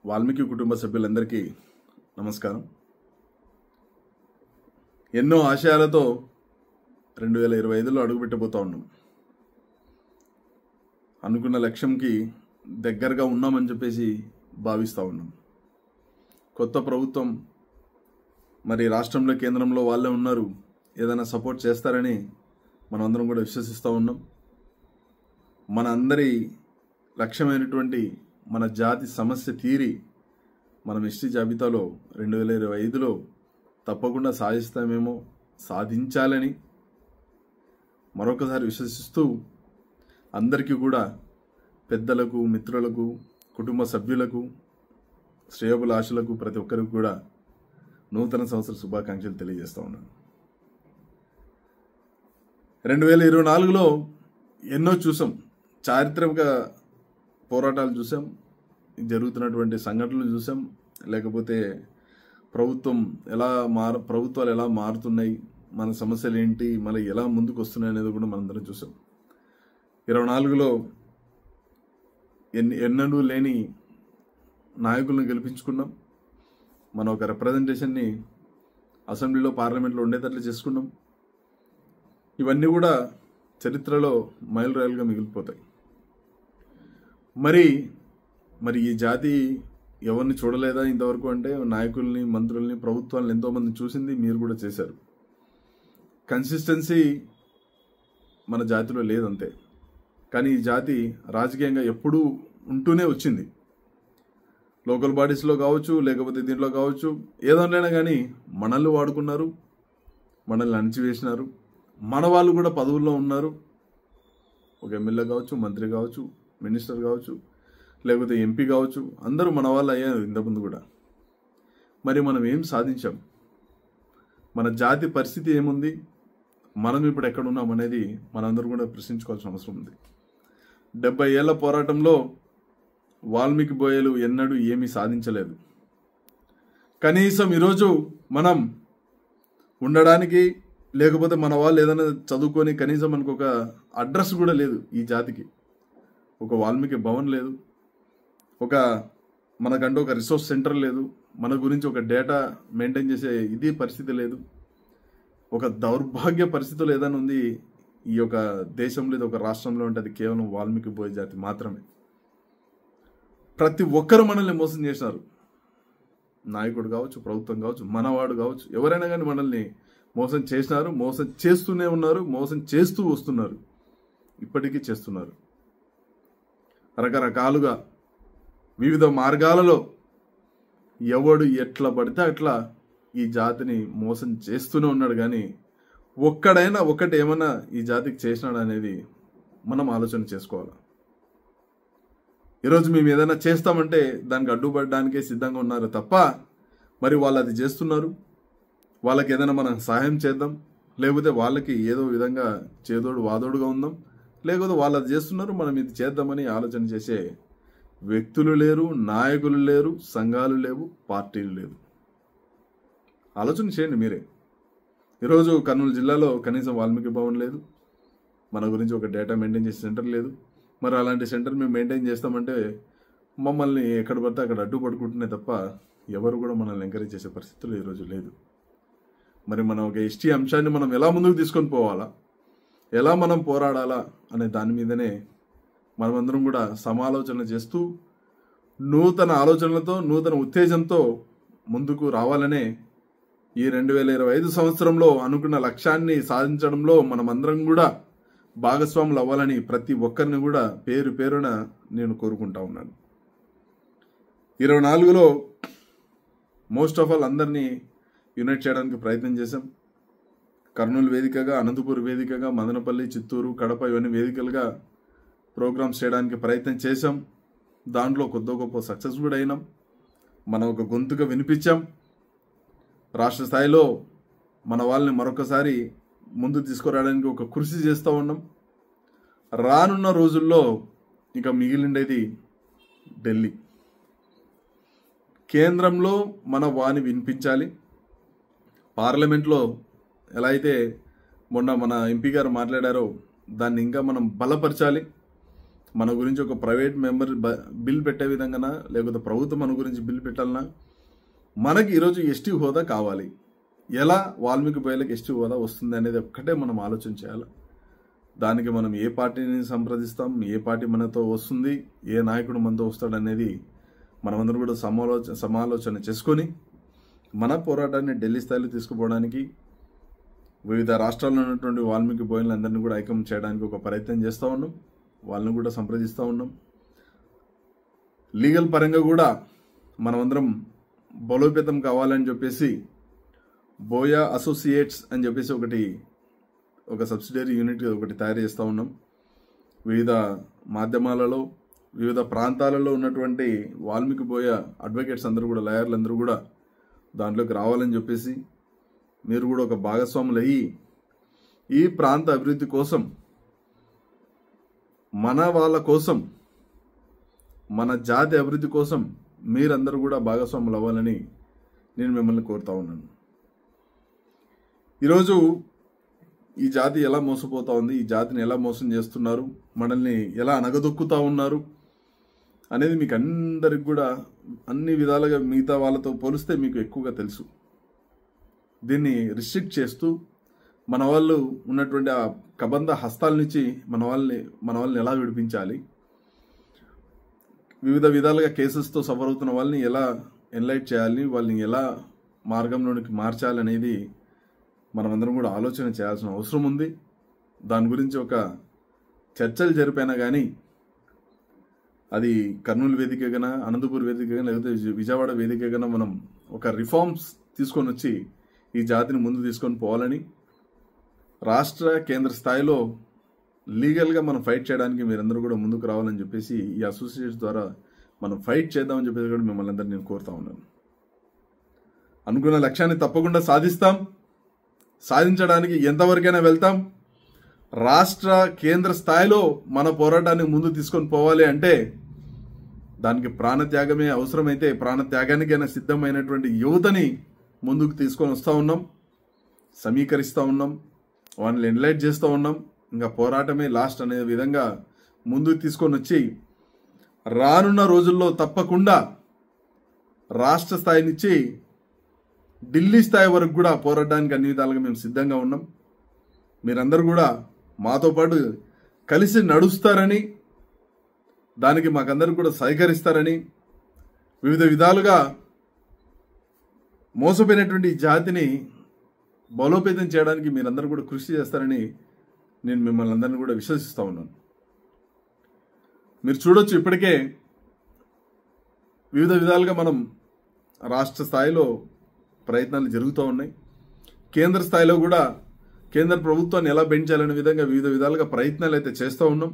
వాల్మీకి కుటుంబ సభ్యులందరికీ నమస్కారం. ఎన్నో ఆశయాలతో 2025లో అడుగుపెట్టబోతా ఉన్నాం. అనుకున్న లక్ష్యంకి దగ్గరగా ఉన్నామని చెప్పేసి భావిస్తూ ఉన్నాం. కొత్త ప్రభుత్వం మరి రాష్ట్రంలో కేంద్రంలో వాళ్ళే ఉన్నారు, ఏదైనా సపోర్ట్ చేస్తారని మనమందరం కూడా విశ్వసిస్తూ ఉన్నాం. మన అందరి లక్ష్యమైనటువంటి మన జాతి సమస్య తీరి మనం ఎస్టీ జాబితాలో 2025లో తప్పకుండా సాధిస్తామేమో, సాధించాలని మరొకసారి విశ్వసిస్తూ అందరికీ కూడా పెద్దలకు, మిత్రులకు, కుటుంబ సభ్యులకు, శ్రేయోభిలాషులకు ప్రతి ఒక్కరికి కూడా నూతన సంవత్సర శుభాకాంక్షలు తెలియజేస్తూ ఉన్నాను. 2024లో ఎన్నో చూసాం, చారిత్రక పోరాటాలు చూసాం, జరుగుతున్నటువంటి సంఘటనలు చూసాం, లేకపోతే ప్రభుత్వాలు ఎలా మారుతున్నాయి, మన సమస్యలు ఏంటి, మళ్ళీ ఎలా ముందుకు వస్తున్నాయి అనేది కూడా మనందరం చూసాం. 24లో ఎన్నడూ లేని నాయకులను గెలిపించుకున్నాం. మనం ఒక రిప్రజెంటేషన్ని అసెంబ్లీలో, పార్లమెంట్లో ఉండేటట్లు చేసుకున్నాం. ఇవన్నీ కూడా చరిత్రలో మైలురాయిలుగా మిగిలిపోతాయి. మరి ఈ జాతి ఎవరిని చూడలేదా ఇంతవరకు అంటే, నాయకుల్ని, మంత్రుల్ని, ప్రభుత్వాలను ఎంతోమంది చూసింది, మీరు కూడా చేశారు. కన్సిస్టెన్సీ మన జాతిలో లేదంతే. కానీ ఈ జాతి రాజకీయంగా ఎప్పుడూ ఉంటూనే వచ్చింది. లోకల్ బాడీస్లో కావచ్చు, లేకపోతే దీంట్లో కావచ్చు, ఏదైనా కానీ మనల్ని వాడుకున్నారు, మనల్ని అణిచివేసినారు. మన వాళ్ళు కూడా పదవుల్లో ఉన్నారు. ఒక ఎమ్మెల్యే కావచ్చు, మంత్రి కావచ్చు, మినిస్టర్ కావచ్చు, లేకపోతే ఎంపీ కావచ్చు, అందరూ మన వాళ్ళు అయ్యారు ఇంతకుముందు కూడా. మరి మనం ఏం సాధించాం? మన జాతి పరిస్థితి ఏముంది? మనం ఇప్పుడు ఎక్కడున్నాం అనేది మనందరూ కూడా ప్రశ్నించుకోవాల్సిన అవసరం ఉంది. 70 ఏళ్ల పోరాటంలో వాల్మీకి బోయలు ఎన్నడూ ఏమీ సాధించలేదు. కనీసం ఈరోజు మనం ఉండడానికి, లేకపోతే మన వాళ్ళు ఏదైనా చదువుకొని కనీసం మనకు ఒక అడ్రస్ కూడా లేదు. ఈ జాతికి ఒక వాల్మీకి భవన్ లేదు, మనకంటూ ఒక రిసోర్స్ సెంటర్ లేదు, మన గురించి ఒక డేటా మెయింటైన్ చేసే ఇది పరిస్థితి లేదు. ఒక దౌర్భాగ్య పరిస్థితులు ఏదైనా ఉంది ఈ యొక్క దేశంలో, ఇది ఒక రాష్ట్రంలో అంటే అది కేవలం వాల్మీకి బోయ జాతి మాత్రమే. ప్రతి ఒక్కరు మనల్ని మోసం చేసినారు. నాయకుడు కావచ్చు, ప్రభుత్వం కావచ్చు, మనవాడు కావచ్చు, ఎవరైనా కానీ మనల్ని మోసం చేసినారు, మోసం చేస్తూనే ఉన్నారు, మోసం చేస్తూ వస్తున్నారు, ఇప్పటికీ చేస్తున్నారు. రకరకాలుగా వివిధ మార్గాలలో ఎవడు ఎట్లా పడితే అట్లా ఈ జాతిని మోసం చేస్తూనే ఉన్నాడు. కానీ ఒక్కడైనా ఏమన్నా ఈ జాతికి చేసినాడు అనేది మనం ఆలోచన చేసుకోవాలి. ఈరోజు మేము ఏదైనా చేస్తామంటే దానికి అడ్డుపడడానికే సిద్ధంగా ఉన్నారు తప్ప, మరి వాళ్ళు అది చేస్తున్నారు, వాళ్ళకి ఏదైనా మనం సహాయం చేద్దాం, లేకపోతే వాళ్ళకి ఏదో విధంగా చేదోడు వాదోడుగా ఉందాం, లేకపోతే వాళ్ళు అది చేస్తున్నారు మనం ఇది చేద్దామని ఆలోచన చేసే వ్యక్తులు లేరు, నాయకులు లేరు, సంఘాలు లేవు, పార్టీలు లేవు. ఆలోచన చేయండి మీరే. ఈరోజు కర్నూలు జిల్లాలో కనీసం వాల్మీకి భవన్ లేదు, మన గురించి ఒక డేటా మెయింటైన్ చేసే సెంటర్ లేదు. మరి అలాంటి సెంటర్ మేము మెయింటైన్ చేస్తామంటే మమ్మల్ని ఎక్కడ పడితే అక్కడ అడ్డుపడుకుంటున్నాయి తప్ప ఎవరు కూడా మనల్ని ఎంకరేజ్ చేసే పరిస్థితులు ఈరోజు లేదు. మరి మనం ఒక ఎస్టీ అంశాన్ని మనం ఎలా ముందుకు తీసుకొని పోవాలా, ఎలా మనం పోరాడాలా అనే దాని మీదనే మనమందరం కూడా సమాలోచన చేస్తూ నూతన ఆలోచనలతో, నూతన ఉత్తేజంతో ముందుకు రావాలనే ఈ 2025 సంవత్సరంలో అనుకున్న లక్ష్యాన్ని సాధించడంలో మనమందరం కూడా భాగస్వాములు అవ్వాలని ప్రతి ఒక్కరిని కూడా పేరు పేరున నేను కోరుకుంటా ఉన్నాను. 24లో మోస్ట్ ఆఫ్ ఆల్ అందరినీ యునైట్ చేయడానికి ప్రయత్నం చేశాం. కర్నూలు వేదికగా, అనంతపూర్ వేదికగా, మదనపల్లి, చిత్తూరు, కడప ఇవన్నీ వేదికలుగా ప్రోగ్రామ్స్ చేయడానికి ప్రయత్నం చేశాం. దాంట్లో కొద్ది గొప్ప సక్సెస్ కూడా అయినాం. మనం ఒక గొంతుగా వినిపించాం. రాష్ట్ర స్థాయిలో మన వాళ్ళని మరొకసారి ముందు తీసుకురావడానికి ఒక కృషి చేస్తూ ఉన్నాం. రానున్న రోజుల్లో ఇక మిగిలిండేది ఢిల్లీ. కేంద్రంలో మన వాణి వినిపించాలి. పార్లమెంట్లో ఎలా అయితే మొన్న మన ఎంపీ గారు మాట్లాడారో దాన్ని ఇంకా మనం బలపరచాలి. మన గురించి ఒక ప్రైవేట్ మెంబర్ బిల్ పెట్టే విధంగానా, లేకపోతే ప్రభుత్వం మన గురించి బిల్ పెట్టాలన్నా, మనకి ఈరోజు ఎస్టీ హోదా కావాలి. ఎలా వాల్మీకి బోయలకు ఎస్టీ హోదా వస్తుంది అనేది ఒక్కటే మనం ఆలోచన చేయాలి. దానికి మనం ఏ పార్టీని సంప్రదిస్తాం, ఏ పార్టీ మనతో వస్తుంది, ఏ నాయకుడు మనతో వస్తాడు అనేది మనమందరం కూడా సమాలోచన చేసుకొని మన పోరాటాన్ని ఢిల్లీ స్థాయిలో తీసుకుపోవడానికి వివిధ రాష్ట్రాల్లో ఉన్నటువంటి వాల్మీకి బోయలందరినీ కూడా ఐక్యం చేయడానికి ఒక ప్రయత్నం చేస్తూ ఉన్నాం. వాళ్ళని కూడా సంప్రదిస్తూ ఉన్నాం. లీగల్ పరంగా కూడా మనమందరం బలోపేతం కావాలని చెప్పేసి బోయా అసోసియేట్స్ అని చెప్పేసి ఒక సబ్సిడరీ యూనిట్ ఒకటి తయారు చేస్తూ ఉన్నాం. వివిధ మాధ్యమాలలో వివిధ ప్రాంతాలలో ఉన్నటువంటి వాల్మీకి బోయ అడ్వకేట్స్ అందరూ కూడా, లాయర్లు అందరూ కూడా దాంట్లోకి రావాలని చెప్పేసి మీరు కూడా ఒక భాగస్వాములు అయ్యి ఈ ప్రాంత అభివృద్ధి కోసం, మన వాళ్ళ కోసం, మన జాతి అభివృద్ధి కోసం మీరందరూ కూడా భాగస్వాములు అవ్వాలని నేను మిమ్మల్ని కోరుతా ఉన్నాను. ఈరోజు ఈ జాతి ఎలా మోసపోతా ఉంది, ఈ జాతిని ఎలా మోసం చేస్తున్నారు, మనల్ని ఎలా అణగదొక్కుతా ఉన్నారు అనేది మీకు అందరికి కూడా అన్ని విధాలుగా మిగతా వాళ్ళతో పోలిస్తే మీకు ఎక్కువగా తెలుసు. దీన్ని రిస్ట్రిక్ట్ చేస్తూ మన వాళ్ళు ఉన్నటువంటి ఆ కబంధ హస్తాల నుంచి మన వాళ్ళని ఎలా విడిపించాలి, వివిధ విధాలుగా కేసెస్తో సఫర్ అవుతున్న వాళ్ళని ఎలా ఎన్లైట్ చేయాలి, వాళ్ళని ఎలా మార్గంలోనికి మార్చాలి అనేది మనమందరం కూడా ఆలోచన చేయాల్సిన అవసరం ఉంది. దాని గురించి ఒక చర్చలు జరిపినా కానీ అది కర్నూలు వేదికగానా, అనంతపూర్ వేదికగా, లేకపోతే విజయవాడ వేదికగానా మనం ఒక రిఫార్మ్స్ తీసుకొని వచ్చి ఈ జాతిని ముందు తీసుకొని పోవాలని, రాష్ట్ర కేంద్ర స్థాయిలో లీగల్గా మనం ఫైట్ చేయడానికి మీరందరూ కూడా ముందుకు రావాలని చెప్పేసి ఈ అసోసియేషన్ ద్వారా మనం ఫైట్ చేద్దామని చెప్పేసి కూడా మిమ్మల్ని అందరినీ నేను కోరుతా ఉన్నాను. అనుకున్న లక్ష్యాన్ని తప్పకుండా సాధిస్తాం. సాధించడానికి ఎంతవరకైనా వెళ్తాం. రాష్ట్ర కేంద్ర స్థాయిలో మన పోరాటాన్ని ముందు తీసుకొని పోవాలి అంటే దానికి ప్రాణత్యాగమే అవసరమైతే ప్రాణత్యాగానికైనా సిద్ధమైనటువంటి యువతని ముందుకు తీసుకొని వస్తూ ఉన్నాం, సమీకరిస్తూ ఉన్నాం, వాళ్ళని ఎన్లైట్ చేస్తూ ఉన్నాం. ఇంకా పోరాటమే లాస్ట్ అనే విధంగా ముందుకు తీసుకొని వచ్చి రానున్న రోజుల్లో తప్పకుండా రాష్ట్ర స్థాయి నుంచి ఢిల్లీ స్థాయి వరకు కూడా పోరాటానికి అన్ని విధాలుగా మేము సిద్ధంగా ఉన్నాం. మీరందరూ కూడా మాతో పాటు కలిసి నడుస్తారని, దానికి మాకందరూ కూడా సహకరిస్తారని, వివిధ విధాలుగా మోసపోయినటువంటి జాతిని బలోపేతం చేయడానికి మీరందరూ కూడా కృషి చేస్తారని నేను మిమ్మల్ని అందరినీ కూడా విశ్వసిస్తూ ఉన్నాను. మీరు చూడొచ్చు, ఇప్పటికే వివిధ విధాలుగా మనం రాష్ట్ర స్థాయిలో ప్రయత్నాలు జరుగుతూ ఉన్నాయి. కేంద్ర స్థాయిలో కూడా కేంద్ర ప్రభుత్వాన్ని ఎలా పెంచాలనే విధంగా వివిధ విధాలుగా ప్రయత్నాలు అయితే చేస్తూ ఉన్నాం.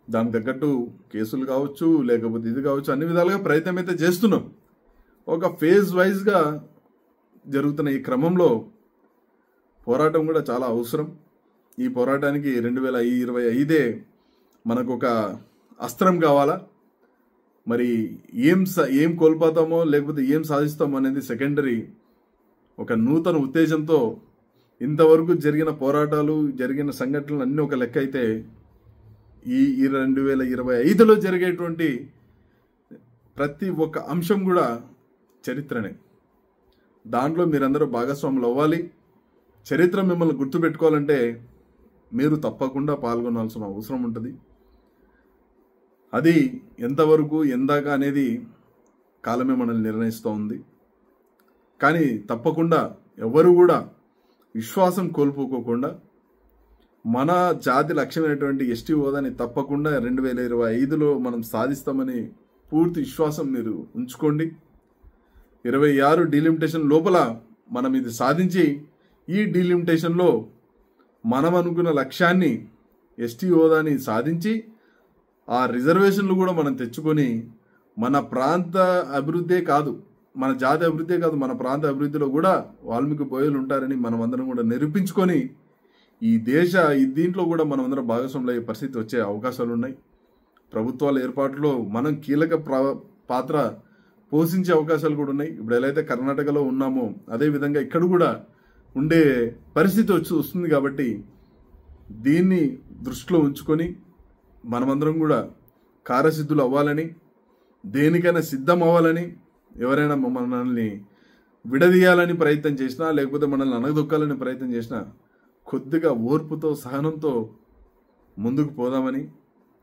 దానికి తగ్గట్టు కేసులు కావచ్చు, లేకపోతే ఇది కావచ్చు, అన్ని విధాలుగా ప్రయత్నం అయితే చేస్తున్నాం. ఒక ఫేజ్ వైజ్గా జరుగుతున్న ఈ క్రమంలో పోరాటం కూడా చాలా అవసరం. ఈ పోరాటానికి 2025 మనకు ఒక అస్త్రం కావాలా. మరి ఏం కోల్పోతామో లేకపోతే ఏం సాధిస్తామో అనేది సెకండరీ. ఒక నూతన ఉత్తేజంతో ఇంతవరకు జరిగిన పోరాటాలు, జరిగిన సంఘటనలు అన్నీ ఒక లెక్క అయితే ఈ 2025లో జరిగేటువంటి ప్రతి ఒక్క అంశం కూడా చరిత్రనే. దాంట్లో మీరందరూ భాగస్వాములు అవ్వాలి. చరిత్ర మిమ్మల్ని గుర్తుపెట్టుకోవాలంటే మీరు తప్పకుండా పాల్గొనాల్సిన అవసరం ఉంటుంది. అది ఎంతవరకు ఎందాక అనేది కాలమే మనల్ని నిర్ణయిస్తూ ఉంది. కానీ తప్పకుండా ఎవరు కూడా విశ్వాసం కోల్పోకోకుండా మన జాతి లక్ష్యమైనటువంటి ఎస్టీ హోదాని తప్పకుండా 2025లో మనం సాధిస్తామని పూర్తి విశ్వాసం మీరు ఉంచుకోండి. 26 డీలిమిటేషన్ లోపల మనం ఇది సాధించి ఈ డీలిమిటేషన్లో మనం అనుకున్న లక్ష్యాన్ని ఎస్టీ హోదాని సాధించి ఆ రిజర్వేషన్లు కూడా మనం తెచ్చుకొని మన ప్రాంత అభివృద్ధే కాదు, మన జాతి అభివృద్ధే కాదు, మన ప్రాంత అభివృద్ధిలో కూడా వాల్మీకి బోయలు ఉంటారని మనం అందరం కూడా నిరూపించుకొని ఈ దీంట్లో కూడా మనం అందరం భాగస్వాములు అయ్యే పరిస్థితి వచ్చే అవకాశాలు ఉన్నాయి. ప్రభుత్వాల ఏర్పాటులో మనం కీలక పాత్ర పోషించే అవకాశాలు కూడా ఉన్నాయి. ఇప్పుడు ఎలా అయితే కర్ణాటకలో ఉన్నామో అదేవిధంగా ఇక్కడ కూడా ఉండే పరిస్థితి వస్తుంది. కాబట్టి దీన్ని దృష్టిలో ఉంచుకొని మనమందరం కూడా కార్యసిద్ధులు అవ్వాలని, దేనికైనా సిద్ధం అవ్వాలని, ఎవరైనా మనల్ని విడదీయాలని ప్రయత్నం చేసినా, లేకపోతే మనల్ని అనగదొక్కాలని ప్రయత్నం చేసినా కొద్దిగా ఓర్పుతో సహనంతో ముందుకు పోదామని,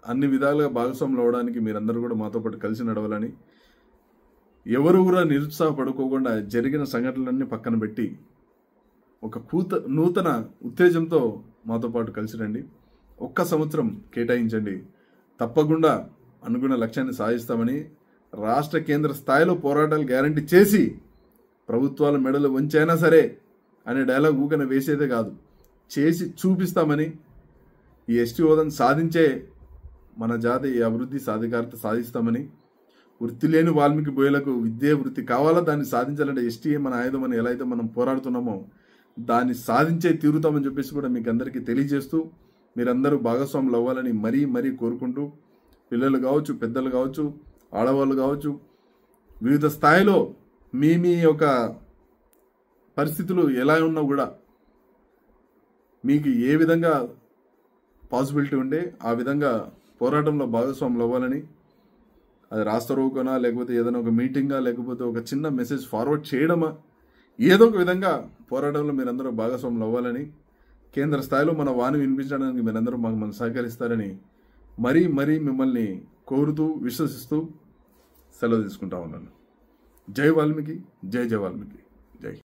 అన్ని విధాలుగా భాగస్వాములు అవ్వడానికి మీరందరూ కూడా మాతో పాటు కలిసి నడవాలని, ఎవరు కూడా నిరుత్సాహపడుకోకుండా జరిగిన సంఘటనలన్నీ పక్కన పెట్టి ఒక నూతన ఉత్తేజంతో మాతో పాటు కలిసి రండి. 1 సంవత్సరం కేటాయించండి. తప్పకుండా అనుకున్న లక్ష్యాన్ని సాధిస్తామని, రాష్ట్ర కేంద్ర స్థాయిలో పోరాటాలు గ్యారంటీ చేసి ప్రభుత్వాల మెడలు వంచైనా సరే అనే డైలాగ్ ఊకన వేసేదే కాదు, చేసి చూపిస్తామని, ఈ ఎస్టీ హోదాను సాధించే మన జాతి అభివృద్ధి సాధికారత సాధిస్తామని, వృత్తి లేని వాల్మీకి బోయలకు విద్యే వృత్తి కావాలా, దాన్ని సాధించాలంటే ఎస్టీఏ మన ఆయుధం అని ఎలా అయితే మనం పోరాడుతున్నామో దాన్ని సాధించే తీరుతామని చెప్పేసి కూడా మీకు అందరికీ తెలియజేస్తూ, మీరందరూ భాగస్వాములు అవ్వాలని మరీ కోరుకుంటూ, పిల్లలు కావచ్చు, పెద్దలు కావచ్చు, ఆడవాళ్ళు కావచ్చు, వివిధ స్థాయిలో మీ యొక్క పరిస్థితులు ఎలా ఉన్నా కూడా మీకు ఏ విధంగా పాసిబిలిటీ ఉంటే ఆ విధంగా పోరాటంలో భాగస్వాములు అవ్వాలని, అది రాస్తారోకనా, లేకపోతే ఏదైనా ఒక మీటింగా, లేకపోతే ఒక చిన్న మెసేజ్ ఫార్వర్డ్ చేయడమా, ఏదో ఒక విధంగా పోరాటంలో మీరందరూ భాగస్వాములు అవ్వాలని, కేంద్ర స్థాయిలో మన వాణి వినిపించడానికి మీరందరూ మనం సహకరిస్తారని మరీ మిమ్మల్ని కోరుతూ విశ్వసిస్తూ సెలవు తీసుకుంటా ఉన్నాను. జై వాల్మీకి, జై వాల్మీకి, జై.